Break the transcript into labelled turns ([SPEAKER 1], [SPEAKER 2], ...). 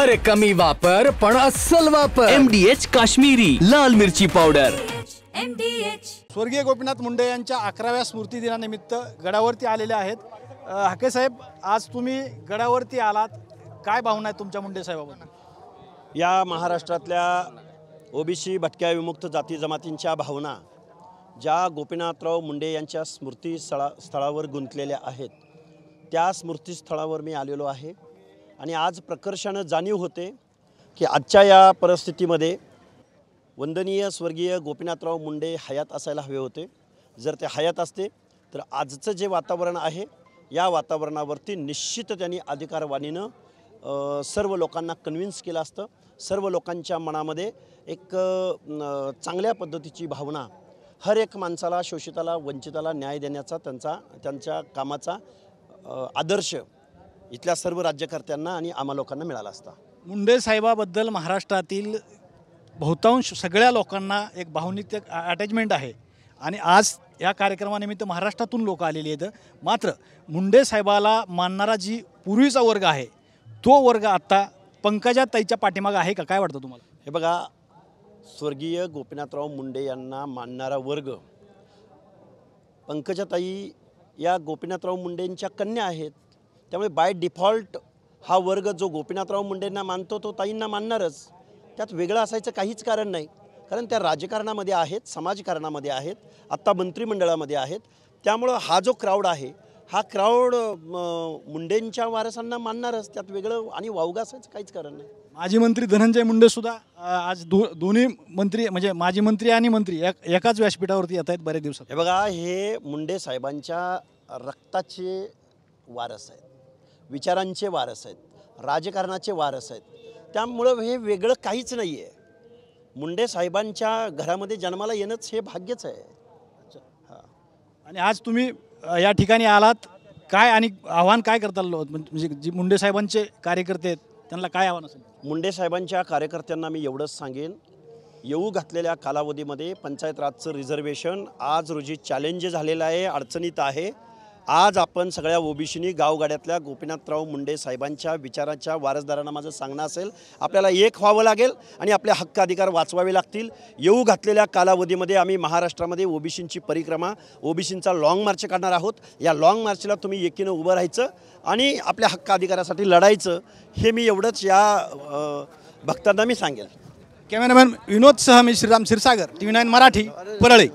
[SPEAKER 1] अरे कमी वापर पण अस्सल वापर। MDH काश्मीरी लाल मिरची पावडर।
[SPEAKER 2] स्वर्गीय गोपीनाथ मुंडे यांच्या 11व्या स्मृती दिनानिमित्त गडावरती आलेले आहेत। हाके साहेब, आज तुम्ही गडावरती आलात, काय भावना आहे तुमच्या मुंडे साहेबाबद्दल?
[SPEAKER 3] या महाराष्ट्रातल्या ओबीसी भटक्या विमुक्त जाती जमातींच्या भावना ज्या गोपीनाथराव मुंडे यांच्या स्मृतीस्थळावर गुंतलेल्या आहेत, त्या स्मृतीस्थळावर मी आलेलो आहे। आणि आज प्रकर्षानं जाणीव होते की आजच्या या परिस्थितीमध्ये वंदनीय स्वर्गीय गोपीनाथराव मुंडे हयात असायला हवे होते। जर ते हयात असते तर आजचं जे वातावरण आहे, या वातावरणावरती निश्चित त्यांनी अधिकारवाणीनं सर्व लोकांना कन्व्हिन्स केलं असतं। सर्व लोकांच्या मनामध्ये एक चांगल्या पद्धतीची भावना, हर एक माणसाला, शोषिताला, वंचिताला न्याय देण्याचा त्यांच्या कामाचा आदर्श इथल्या सर्व राज्यकर्त्यांना आणि आम्हा लोकांना मिळाला असता।
[SPEAKER 2] मुंडे साहेबाबद्दल महाराष्ट्रातील बहुतांश सगळ्या लोकांना एक भावनिक अटॅचमेंट आहे आणि आज या कार्यक्रमानिमित्त महाराष्ट्रातून लोक आलेली आहेत। मात्र मुंडे साहेबाला मानणारा जी पूर्वीचा वर्ग आहे, तो वर्ग आता पंकजाताईच्या पाठीमागे आहे का? काय वाटतं तुम्हाला?
[SPEAKER 3] हे बघा, स्वर्गीय गोपीनाथराव मुंडे यांना मानणारा वर्ग, पंकजाताई या गोपीनाथराव मुंडेंच्या कन्या आहेत। त्यामुळे बाय डिफॉल्ट हा वर्ग जो गोपीनाथराव मुंडेंना मानतो तो ताईंना मानणारच। त्यात वेगळं असायचं काहीच कारण नाही, कारण त्या राजकारणामध्ये आहेत, समाजकारणामध्ये आहेत, आत्ता मंत्रिमंडळामध्ये आहेत। त्यामुळं हा जो क्राऊड आहे, हा क्राऊड मुंडेंच्या वारसांना मानणारच, त्यात वेगळं आणि वावगं असायचं काहीच कारण नाही।
[SPEAKER 2] माजी मंत्री धनंजय मुंडे सुद्धा आज दोन्ही मंत्री म्हणजे माजी मंत्री आणि मंत्री एकाच व्यासपीठावरती येत आहेत बऱ्याच दिवसात।
[SPEAKER 3] हे बघा, हे मुंडे साहेबांच्या रक्ताचे वारस आहेत, विचारांचे वारस आहेत, राजकारणाचे वारस आहेत। त्यामुळं हे वेगळं काहीच नाही आहे। मुंडे साहेबांच्या घरामध्ये जन्माला येणंच हे भाग्यच आहे।
[SPEAKER 2] आणि आज तुम्ही या ठिकाणी आलात, काय आणि आव्हान काय करताल? म्हणजे जी मुंडे साहेबांचे कार्यकर्ते आहेत त्यांना काय आव्हान असेल? मुंडे
[SPEAKER 3] साहेबांच्या कार्यकर्त्यांना मी एवढंच सांगेन, येऊ घातलेल्या कालावधीमध्ये पंचायत राजचं रिझर्वेशन आज रोजी चॅलेंज झालेलं आहे, अडचणीत आहे। आज आपण सगळ्या ओबीसीनी गावगाड्यातल्या गोपीनाथराव मुंडे साहेबांच्या विचाराच्या वारसदारांना माझं सांगणं असेल, आपल्याला एक व्हावं लागेल आणि आपले हक्क अधिकार वाचवावे लागतील। येऊ घातलेल्या कालावधीमध्ये आम्ही महाराष्ट्रामध्ये ओबीसींची परिक्रमा, ओबीसींचा लॉंग मार्च काढणार आहोत। या लॉंग मार्चला तुम्ही एकीनं उभं राहायचं आणि आपल्या हक्क अधिकारासाठी लढायचं, हे मी एवढंच या भक्तांना मी सांगेल।
[SPEAKER 2] कॅमेरामॅन विनोदसह मी श्रीराम क्षीरसागर, TV9 मराठी, परळी।